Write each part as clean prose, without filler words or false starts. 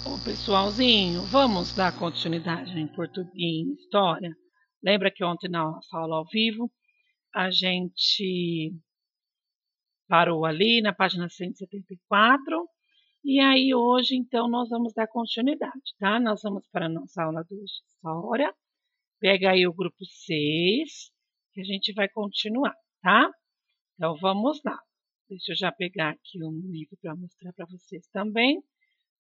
Ô, pessoalzinho, vamos dar continuidade em português e em história? Lembra que ontem na nossa aula ao vivo a gente parou ali na página 174 e aí hoje então nós vamos dar continuidade, tá? Nós vamos para a nossa aula 2 de história. Pega aí o grupo 6 que a gente vai continuar, tá? Então vamos lá. Deixa eu já pegar aqui um livro para mostrar para vocês também,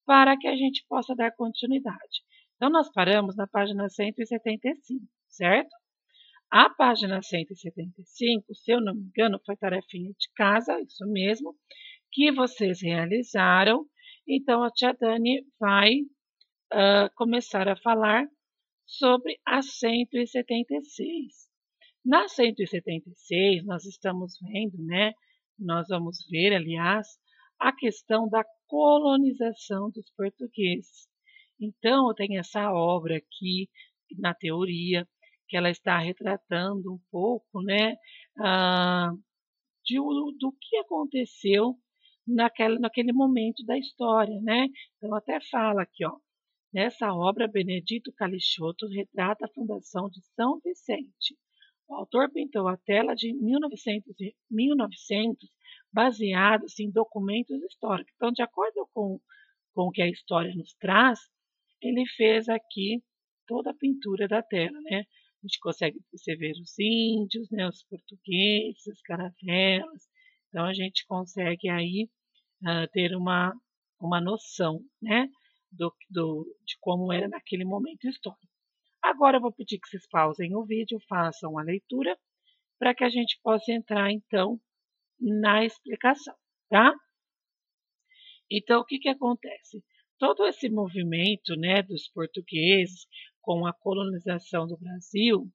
para que a gente possa dar continuidade. Então, nós paramos na página 175, certo? A página 175, se eu não me engano, foi tarefinha de casa, isso mesmo, que vocês realizaram. Então, a tia Dani vai começar a falar sobre a 176. Na 176, nós estamos vendo, né? Nós vamos ver, aliás, a questão da colonização dos portugueses. Então, eu tenho essa obra aqui, na teoria, que ela está retratando um pouco, né, do que aconteceu naquele momento da história, né? Então, até fala aqui, ó, nessa obra, Benedito Calixoto retrata a fundação de São Vicente. O autor pintou a tela de 1900 baseados em documentos históricos. Então, de acordo com o que a história nos traz, ele fez aqui toda a pintura da tela, né? A gente consegue perceber os índios, né, os portugueses, as caravelas. Então, a gente consegue aí ter uma noção, né, de como era naquele momento histórico. Agora eu vou pedir que vocês pausem o vídeo, façam a leitura, para que a gente possa entrar, então, na explicação, tá? Então, o que que acontece? Todo esse movimento, né, dos portugueses com a colonização do Brasil,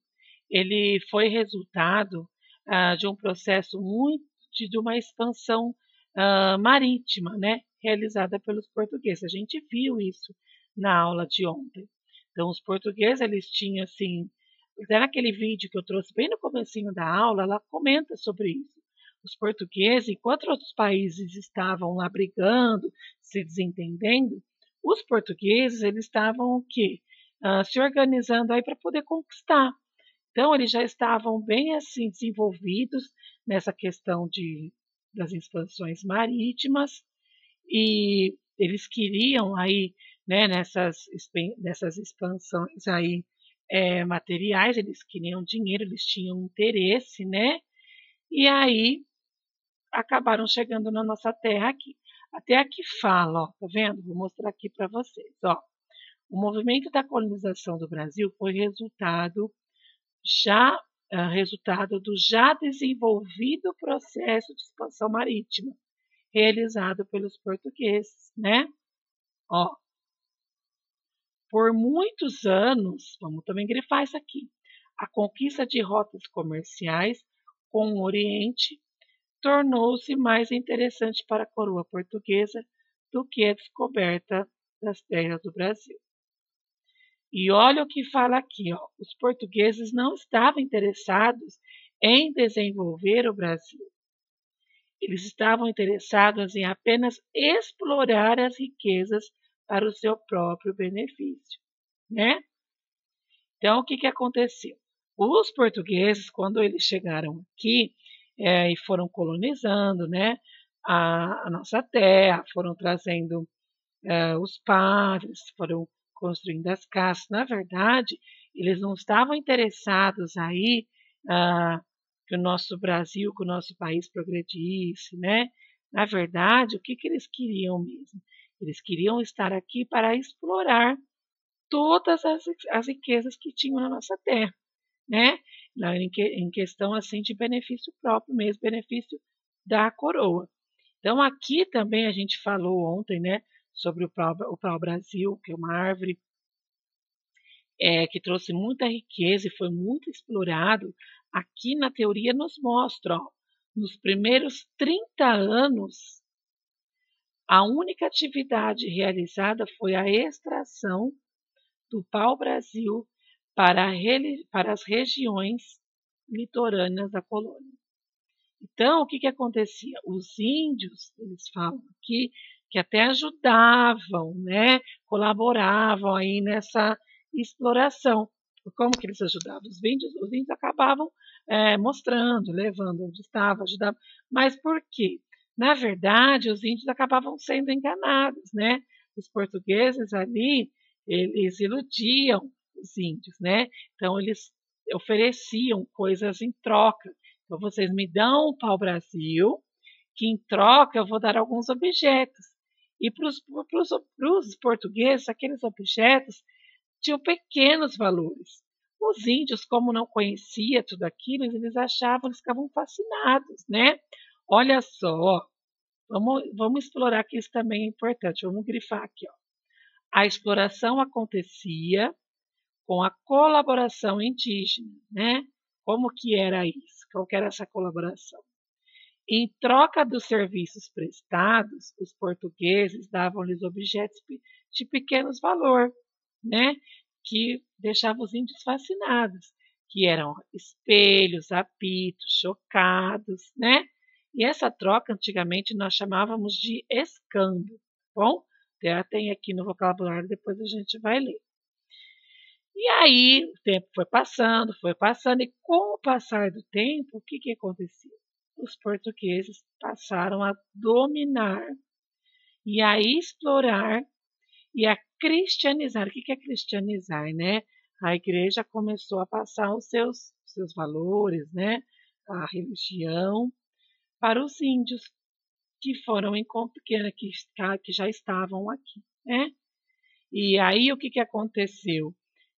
ele foi resultado de um processo de uma expansão marítima, né, realizada pelos portugueses. A gente viu isso na aula de ontem. Então, os portugueses, eles tinham, assim, até naquele vídeo que eu trouxe bem no comecinho da aula, ela comenta sobre isso. Os portugueses, enquanto outros países estavam lá brigando, se desentendendo, os portugueses, eles estavam o quê? Se organizando aí para poder conquistar. Então, eles já estavam bem assim desenvolvidos nessa questão das expansões marítimas e eles queriam aí, né, nessas expansões aí materiais, eles queriam dinheiro, eles tinham interesse, né? E aí acabaram chegando na nossa terra aqui. Até aqui fala, ó, tá vendo? Vou mostrar aqui para vocês, ó. O movimento da colonização do Brasil foi já resultado do já desenvolvido processo de expansão marítima realizado pelos portugueses, né? Ó, por muitos anos, vamos também grifar isso aqui, a conquista de rotas comerciais com o Oriente tornou-se mais interessante para a coroa portuguesa do que a descoberta das terras do Brasil. E olha o que fala aqui, ó, os portugueses não estavam interessados em desenvolver o Brasil. Eles estavam interessados em apenas explorar as riquezas para o seu próprio benefício, né? Então, o que aconteceu? Os portugueses, quando eles chegaram aqui e foram colonizando, né, a nossa terra, foram trazendo os padres, foram construindo as casas. Na verdade, eles não estavam interessados aí que o nosso Brasil, que o nosso país progredisse, né? Na verdade, o que eles queriam mesmo? Eles queriam estar aqui para explorar todas as riquezas que tinham na nossa terra, né? Em questão assim de benefício próprio mesmo, benefício da coroa. Então aqui também a gente falou ontem, né, sobre o pau-brasil, que é uma árvore que trouxe muita riqueza e foi muito explorado. Aqui na teoria nos mostra, ó, nos primeiros 30 anos, a única atividade realizada foi a extração do pau-brasil para as regiões litorâneas da colônia. Então, o que acontecia? Os índios, eles falam aqui, que até ajudavam, né, colaboravam aí nessa exploração. Como que eles ajudavam? Os índios acabavam mostrando, levando onde estava, ajudavam. Mas por quê? Na verdade, os índios acabavam sendo enganados, né? Os portugueses ali, eles iludiam os índios, né? Então, eles ofereciam coisas em troca. Então, vocês me dão o pau-brasil, que em troca eu vou dar alguns objetos. E para os portugueses, aqueles objetos tinham pequenos valores. Os índios, como não conhecia tudo aquilo, eles achavam, eles ficavam fascinados, né? Olha só, vamos explorar que isso também é importante. Vamos grifar aqui, ó. A exploração acontecia com a colaboração indígena, né? Como que era isso? Qual que era essa colaboração? Em troca dos serviços prestados, os portugueses davam-lhes objetos de pequenos valor, né? Que deixavam os índios fascinados, que eram espelhos, apitos, chocados, né? E essa troca, antigamente, nós chamávamos de escambo, bom? Tem aqui no vocabulário, depois a gente vai ler. E aí, o tempo foi passando, e com o passar do tempo, o que, que acontecia? Os portugueses passaram a dominar e a explorar e a cristianizar. O que é cristianizar, né? A igreja começou a passar os seus valores, né? A religião para os índios que foram que já estavam aqui, né? E aí o que, que aconteceu?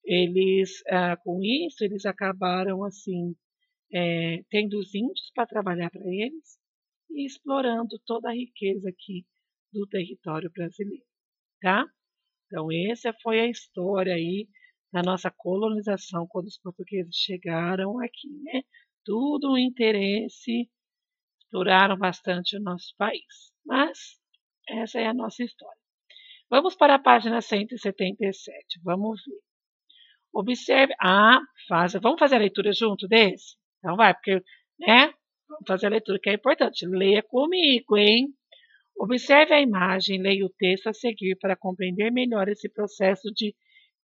Eles, com isso, eles acabaram assim tendo os índios para trabalhar para eles e explorando toda a riqueza aqui do território brasileiro, tá? Então, essa foi a história aí da nossa colonização quando os portugueses chegaram aqui, né? Tudo um interesse, exploraram bastante o nosso país. Mas essa é a nossa história. Vamos para a página 177, vamos ver. Observe, vamos fazer a leitura junto desse? Então vai, porque, né? Vamos fazer a leitura que é importante. Leia comigo, hein? Observe a imagem, leia o texto a seguir para compreender melhor esse processo de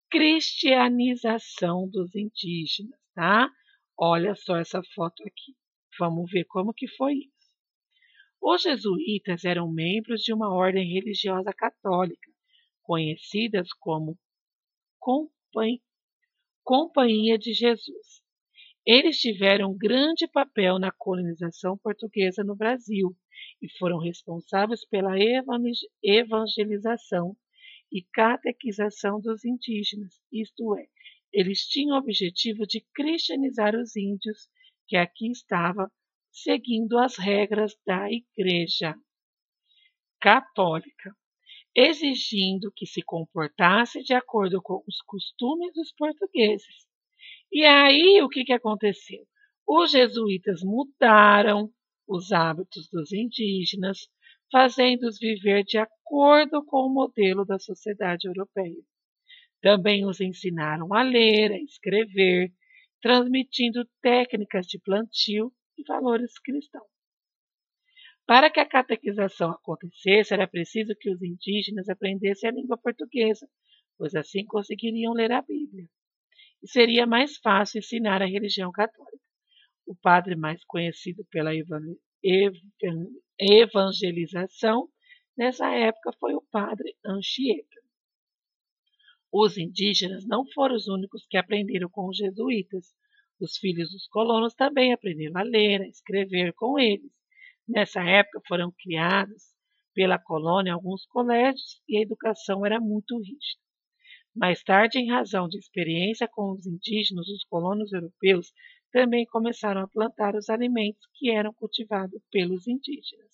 cristianização dos indígenas, tá? Olha só essa foto aqui. Vamos ver como que foi isso. Os jesuítas eram membros de uma ordem religiosa católica, conhecidas como Companhia de Jesus. Eles tiveram um grande papel na colonização portuguesa no Brasil e foram responsáveis pela evangelização e catequização dos indígenas, isto é, eles tinham o objetivo de cristianizar os índios que aqui estavam, seguindo as regras da Igreja Católica, exigindo que se comportasse de acordo com os costumes dos portugueses. E aí, o que aconteceu? Os jesuítas mudaram os hábitos dos indígenas, fazendo-os viver de acordo com o modelo da sociedade europeia. Também os ensinaram a ler, a escrever, transmitindo técnicas de plantio e valores cristãos. Para que a catequização acontecesse, era preciso que os indígenas aprendessem a língua portuguesa, pois assim conseguiriam ler a Bíblia. E seria mais fácil ensinar a religião católica. O padre mais conhecido pela evangelização nessa época foi o padre Anchieta. Os indígenas não foram os únicos que aprenderam com os jesuítas. Os filhos dos colonos também aprenderam a ler, a escrever com eles. Nessa época foram criados pela colônia alguns colégios e a educação era muito rígida. Mais tarde, em razão de experiência com os indígenas, os colonos europeus também começaram a plantar os alimentos que eram cultivados pelos indígenas,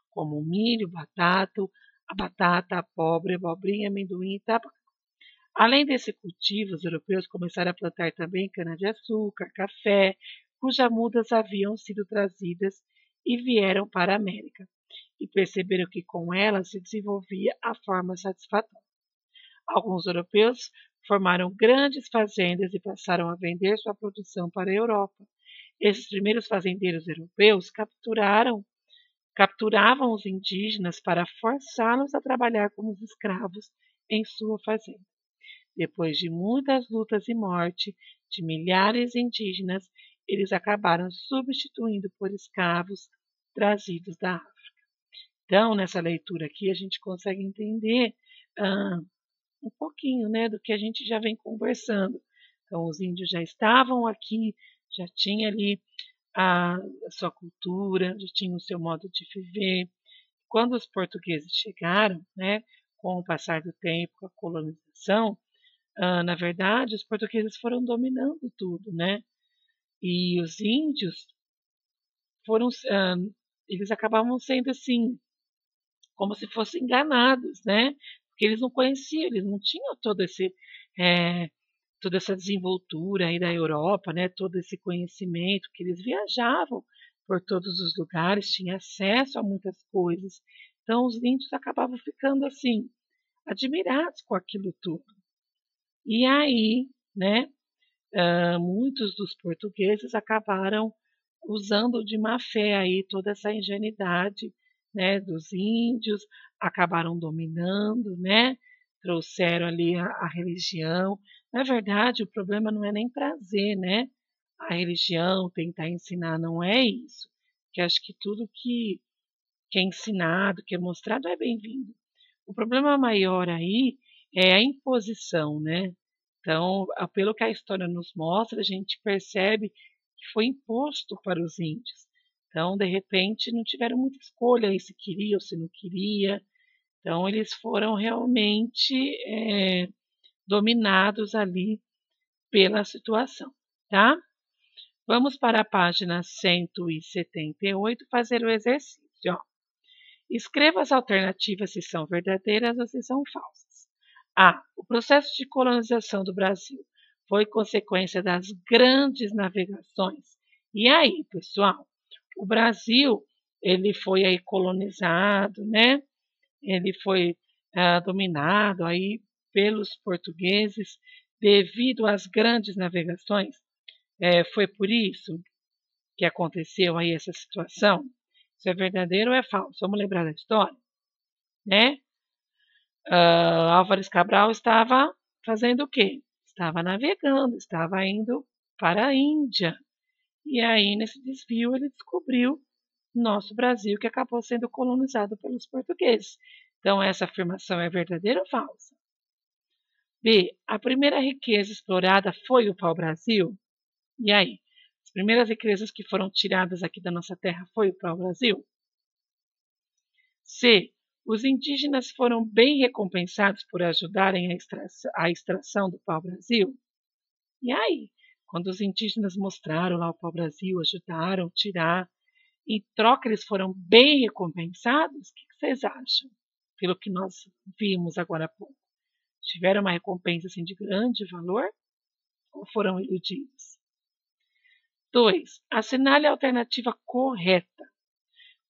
como o milho, a batata, a pobre, abobrinha, amendoim e tabaco. Além desse cultivo, os europeus começaram a plantar também cana-de-açúcar, café, cujas mudas haviam sido trazidas e vieram para a América, e perceberam que com elas se desenvolvia a forma satisfatória. Alguns europeus formaram grandes fazendas e passaram a vender sua produção para a Europa. Esses primeiros fazendeiros europeus capturavam os indígenas para forçá-los a trabalhar como escravos em sua fazenda. Depois de muitas lutas e morte de milhares de indígenas, eles acabaram substituindo por escravos trazidos da África. Então, nessa leitura aqui, a gente consegue entender um pouquinho, né, do que a gente já vem conversando. Então, os índios já estavam aqui, já tinha ali a sua cultura, já tinha o seu modo de viver. Quando os portugueses chegaram, né, com o passar do tempo, com a colonização, na verdade, os portugueses foram dominando tudo, né? E os índios foram, eles acabavam sendo assim, como se fossem enganados, né? Porque eles não conheciam, eles não tinham toda essa desenvoltura aí da Europa, né? Todo esse conhecimento, que eles viajavam por todos os lugares, tinham acesso a muitas coisas. Então, os índios acabavam ficando assim, admirados com aquilo tudo. E aí, né? Muitos dos portugueses acabaram usando de má fé aí toda essa ingenuidade, né, dos índios, acabaram dominando, né, trouxeram ali a religião. Na verdade, o problema não é nem trazer, né, a religião, tentar ensinar, não é isso. Que acho que tudo que é ensinado, que é mostrado é bem-vindo. O problema maior aí é a imposição, né? Então, pelo que a história nos mostra, a gente percebe que foi imposto para os índios. Então, de repente, não tiveram muita escolha aí se queria ou se não queria. Então, eles foram realmente dominados ali pela situação, tá? Vamos para a página 178 fazer o exercício. Ó. Escreva as alternativas se são verdadeiras ou se são falsas. A. O processo de colonização do Brasil foi consequência das grandes navegações. E aí, pessoal, o Brasil ele foi aí colonizado, né? Ele foi dominado aí pelos portugueses devido às grandes navegações. Foi por isso que aconteceu aí essa situação? Se é verdadeiro ou é falso? Vamos lembrar da história, né? Álvares Cabral estava fazendo o quê? Estava navegando, estava indo para a Índia. E aí, nesse desvio, ele descobriu nosso Brasil, que acabou sendo colonizado pelos portugueses. Então, essa afirmação é verdadeira ou falsa? B. A primeira riqueza explorada foi o pau-brasil? E aí? As primeiras riquezas que foram tiradas aqui da nossa terra foi o pau-brasil? C. Os indígenas foram bem recompensados por ajudarem a extração do pau-brasil? E aí? Quando os indígenas mostraram lá o pau-brasil, ajudaram a tirar, em troca eles foram bem recompensados? O que vocês acham? Pelo que nós vimos agora há pouco. Tiveram uma recompensa assim, de grande valor ou foram iludidos? 2. Assinale a alternativa correta.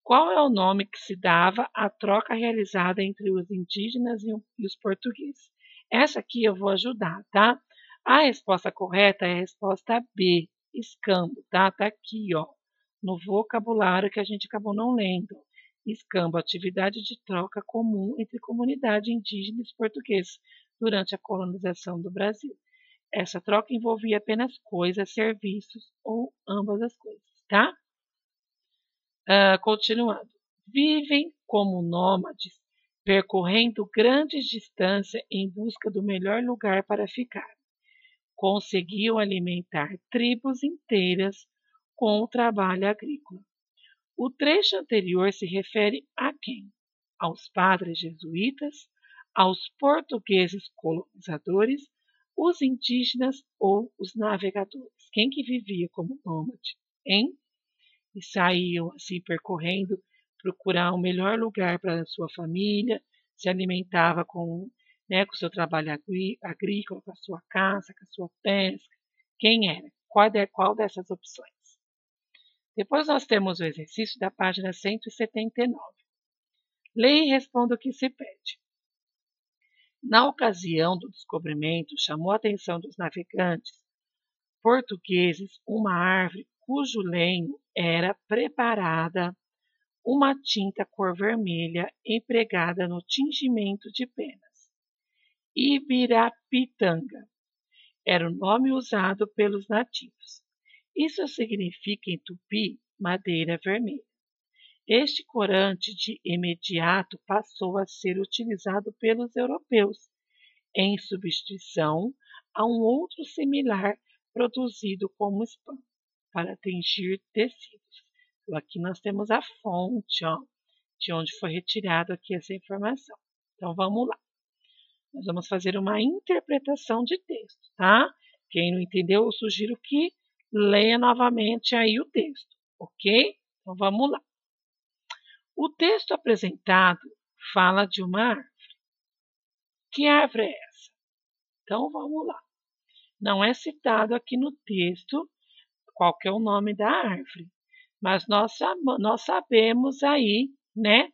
Qual é o nome que se dava à troca realizada entre os indígenas e os portugueses? Essa aqui eu vou ajudar, tá? A resposta correta é a resposta B, escambo, tá? Tá aqui, ó, no vocabulário que a gente acabou não lendo. Escambo, atividade de troca comum entre comunidade indígena e os portugueses durante a colonização do Brasil. Essa troca envolvia apenas coisas, serviços ou ambas as coisas, tá? Continuando. Vivem como nômades, percorrendo grandes distâncias em busca do melhor lugar para ficar. Conseguiam alimentar tribos inteiras com o trabalho agrícola. O trecho anterior se refere a quem? Aos padres jesuítas, aos portugueses colonizadores, os indígenas ou os navegadores? Quem que vivia como nômade, hein? E saíam assim percorrendo, procurar o melhor lugar para a sua família, se alimentava com o seu trabalho agrícola, com a sua caça, com a sua pesca. Quem era? Qual dessas opções? Depois nós temos o exercício da página 179. Leia e responda o que se pede. Na ocasião do descobrimento, chamou a atenção dos navegantes portugueses uma árvore cujo lenho era preparada uma tinta cor vermelha empregada no tingimento de penas. Ibirapitanga era o nome usado pelos nativos. Isso significa em tupi madeira vermelha. Este corante de imediato passou a ser utilizado pelos europeus, em substituição a um outro similar produzido como spam, para tingir tecidos. Então, aqui nós temos a fonte, ó, de onde foi retirado aqui essa informação. Então, vamos lá. Nós vamos fazer uma interpretação de texto, tá? Quem não entendeu, eu sugiro que leia novamente aí o texto, ok? Então, vamos lá. O texto apresentado fala de uma árvore. Que árvore é essa? Então, vamos lá. Não é citado aqui no texto qual que é o nome da árvore, mas nós sabemos aí, né,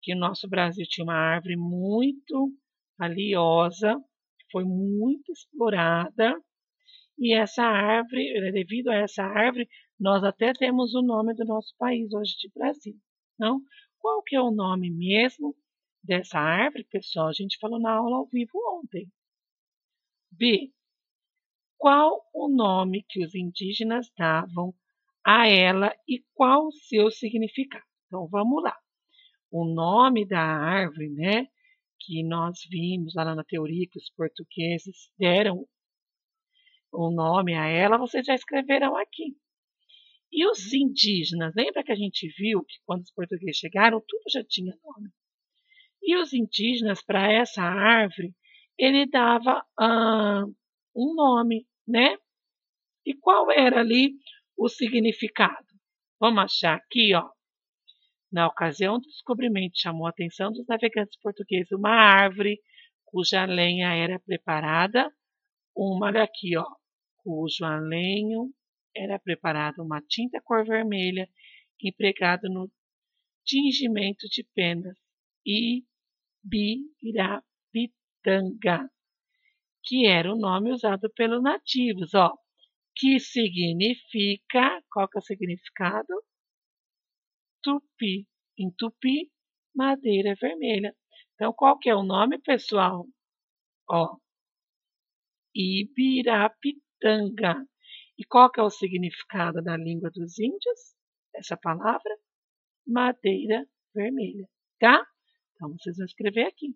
que o nosso Brasil tinha uma árvore muito valiosa, foi muito explorada, e essa árvore, devido a essa árvore, nós até temos o nome do nosso país hoje de Brasil. Não? Qual que é o nome mesmo dessa árvore, pessoal? A gente falou na aula ao vivo ontem. B. Qual o nome que os indígenas davam a ela e qual o seu significado? Então, vamos lá. O nome da árvore, né, que nós vimos lá na teoria que os portugueses deram o nome a ela, vocês já escreveram aqui. E os indígenas, lembra que a gente viu que quando os portugueses chegaram, tudo já tinha nome. E os indígenas, para essa árvore, ele dava um nome, né? E qual era ali o significado? Vamos achar aqui, ó. Na ocasião do descobrimento, chamou a atenção dos navegantes portugueses uma árvore cuja lenha era preparada, olha aqui, ó, cujo lenho era preparada uma tinta cor vermelha empregada no tingimento de penas, Ibirapitanga, que era o nome usado pelos nativos, ó, que significa, qual que é o significado? Tupi, em tupi, madeira vermelha. Então, qual que é o nome, pessoal? Ó, Ibirapitanga. E qual que é o significado da língua dos índios? Essa palavra? Madeira vermelha, tá? Então, vocês vão escrever aqui.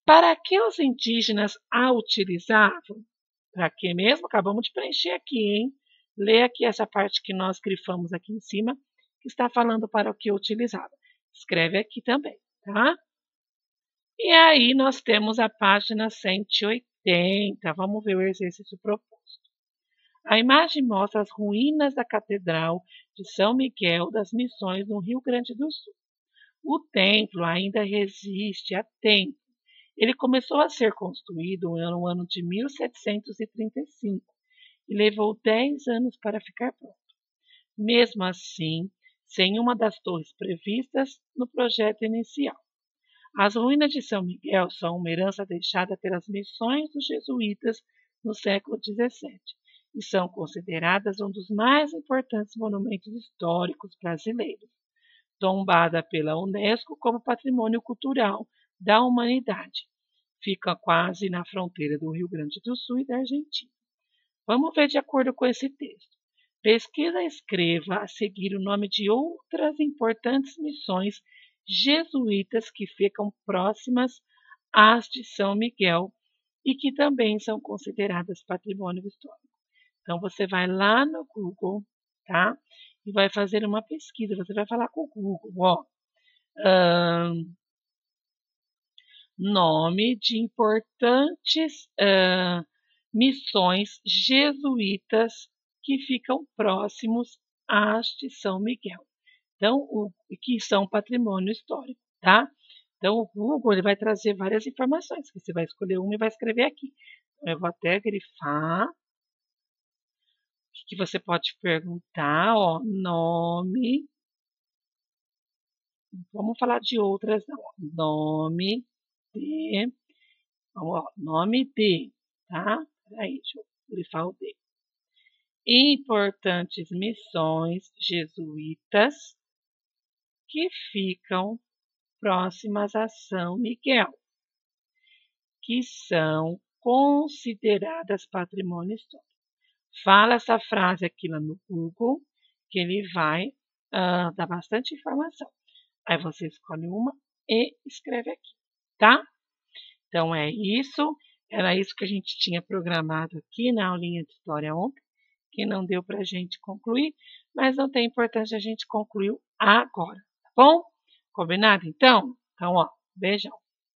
Para que os indígenas a utilizavam? Para que mesmo? Acabamos de preencher aqui, hein? Lê aqui essa parte que nós grifamos aqui em cima, que está falando para o que utilizava. Escreve aqui também, tá? E aí nós temos a página 180. Vamos ver o exercício proposto. A imagem mostra as ruínas da Catedral de São Miguel das Missões, no Rio Grande do Sul. O templo ainda resiste há tempo. Ele começou a ser construído no ano de 1735 e levou 10 anos para ficar pronto. Mesmo assim, sem uma das torres previstas no projeto inicial. As ruínas de São Miguel são uma herança deixada pelas missões dos jesuítas no século XVII e são consideradas um dos mais importantes monumentos históricos brasileiros, tombada pela Unesco como Patrimônio Cultural da Humanidade. Fica quase na fronteira do Rio Grande do Sul e da Argentina. Vamos ver de acordo com esse texto. Pesquisa e escreva a seguir o nome de outras importantes missões jesuítas que ficam próximas às de São Miguel e que também são consideradas patrimônio histórico. Então, você vai lá no Google, tá? E vai fazer uma pesquisa. Você vai falar com o Google, ó. Nome de importantes missões jesuítas que ficam próximos às de São Miguel. Então, que são patrimônio histórico, tá? Então, o Google ele vai trazer várias informações. Você vai escolher uma e vai escrever aqui. Então, eu vou até grifar. O que você pode perguntar? Ó, nome. Vamos falar de outras, não. Nome de. Vamos, ó, nome de, tá? Peraí, deixa eu grifar o D. Importantes missões jesuítas que ficam próximas a São Miguel, que são consideradas patrimônio histórico. Fala essa frase aqui lá no Google, que ele vai dar bastante informação. Aí você escolhe uma e escreve aqui, tá? Então é isso. Era isso que a gente tinha programado aqui na aulinha de história ontem, que não deu para a gente concluir, mas não tem importância, a gente concluiu agora, tá bom? Combinado então? Então, ó, beijão.